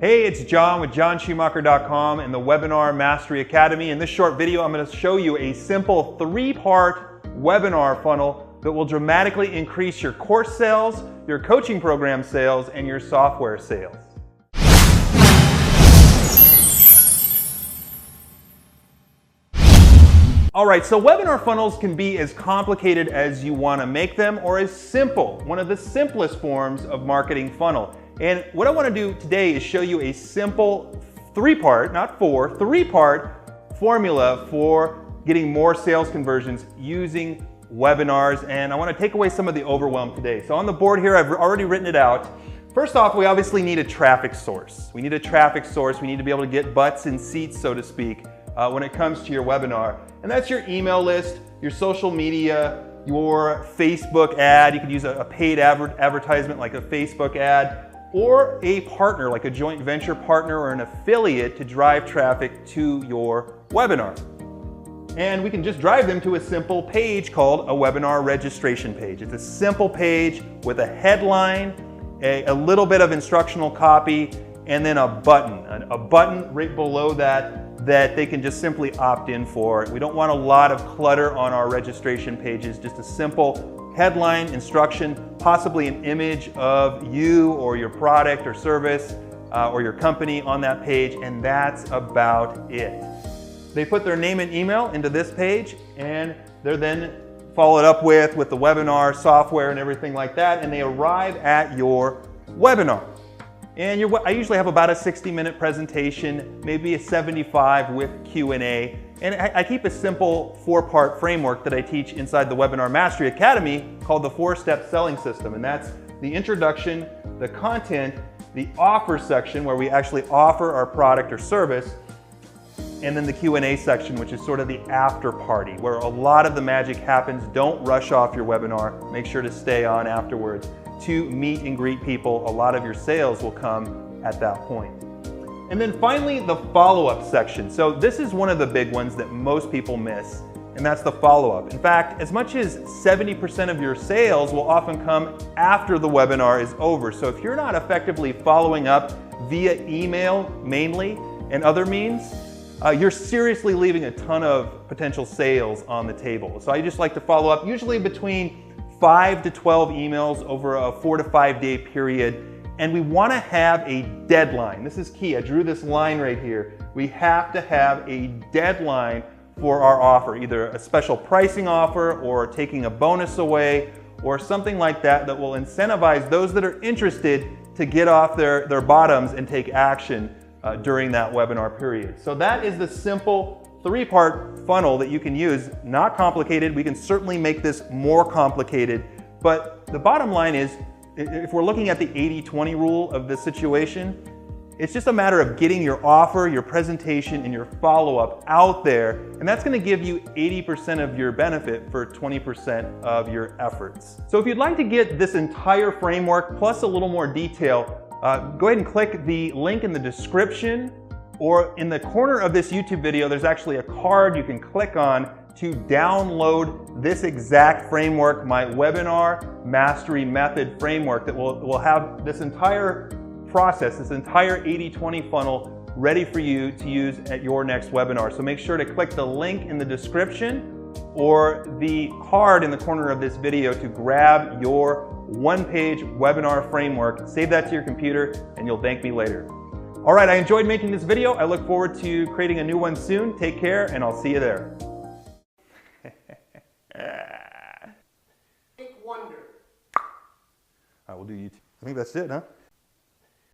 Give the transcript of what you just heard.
Hey, it's John with johnschumacher.com and the Webinar Mastery Academy. In this short video, I'm going to show you a simple 3-part webinar funnel that will dramatically increase your course sales, your coaching program sales, and your software sales. All right, so webinar funnels can be as complicated as you want to make them or as simple, one of the simplest forms of marketing funnel. And what I want to do today is show you a simple 3-part, not 4, 3-part formula for getting more sales conversions using webinars. And I want to take away some of the overwhelm today. So on the board here, I've already written it out. First off, we obviously need a traffic source. We need a traffic source. We need to be able to get butts in seats, so to speak, when it comes to your webinar. And that's your email list, your social media, your Facebook ad. You could use a paid advertisement like a Facebook ad, or a partner like a joint venture partner or an affiliate to drive traffic to your webinar. And we can just drive them to a simple page called a webinar registration page. It's a simple page with a headline, a little bit of instructional copy, and then a button right below that they can just simply opt in for. We don't want a lot of clutter on our registration pages, just a simple headline, instruction, possibly an image of you or your product or service or your company on that page, and that's about it. They put their name and email into this page, and they're then followed up with the webinar software and everything like that, and they arrive at your webinar. And I usually have about a 60-minute presentation, maybe a 75 with Q&A. And I keep a simple 4-part framework that I teach inside the Webinar Mastery Academy called the 4-step selling system. And that's the introduction, the content, the offer section where we actually offer our product or service, and then the Q&A section, which is sort of the after party where a lot of the magic happens. Don't rush off your webinar. Make sure to stay on afterwards to meet and greet people. A lot of your sales will come at that point. And then finally, the follow-up section. So this is one of the big ones that most people miss, and that's the follow-up. In fact, as much as 70% of your sales will often come after the webinar is over. So if you're not effectively following up via email mainly and other means, you're seriously leaving a ton of potential sales on the table. So I just like to follow up usually between 5 to 12 emails over a 4 to 5 day period. And we want to have a deadline. This is key. I drew this line right here. We have to have a deadline for our offer, either a special pricing offer or taking a bonus away or something like that that will incentivize those that are interested to get off their bottoms and take action during that webinar period. So that is the simple 3-part funnel that you can use. Not complicated. We can certainly make this more complicated, but the bottom line is, if we're looking at the 80-20 rule of this situation, it's just a matter of getting your offer, your presentation, and your follow-up out there, and that's going to give you 80% of your benefit for 20% of your efforts. So if you'd like to get this entire framework plus a little more detail, go ahead and click the link in the description, or in the corner of this YouTube video, there's actually a card you can click on to download this exact framework, my Webinar Mastery Method framework that will have this entire process, this entire 80-20 funnel ready for you to use at your next webinar. So make sure to click the link in the description or the card in the corner of this video to grab your one-page webinar framework. Save that to your computer and you'll thank me later. All right, I enjoyed making this video. I look forward to creating a new one soon. Take care, and I'll see you there. Wonder. All right, we'll do YouTube. I think that's it, huh?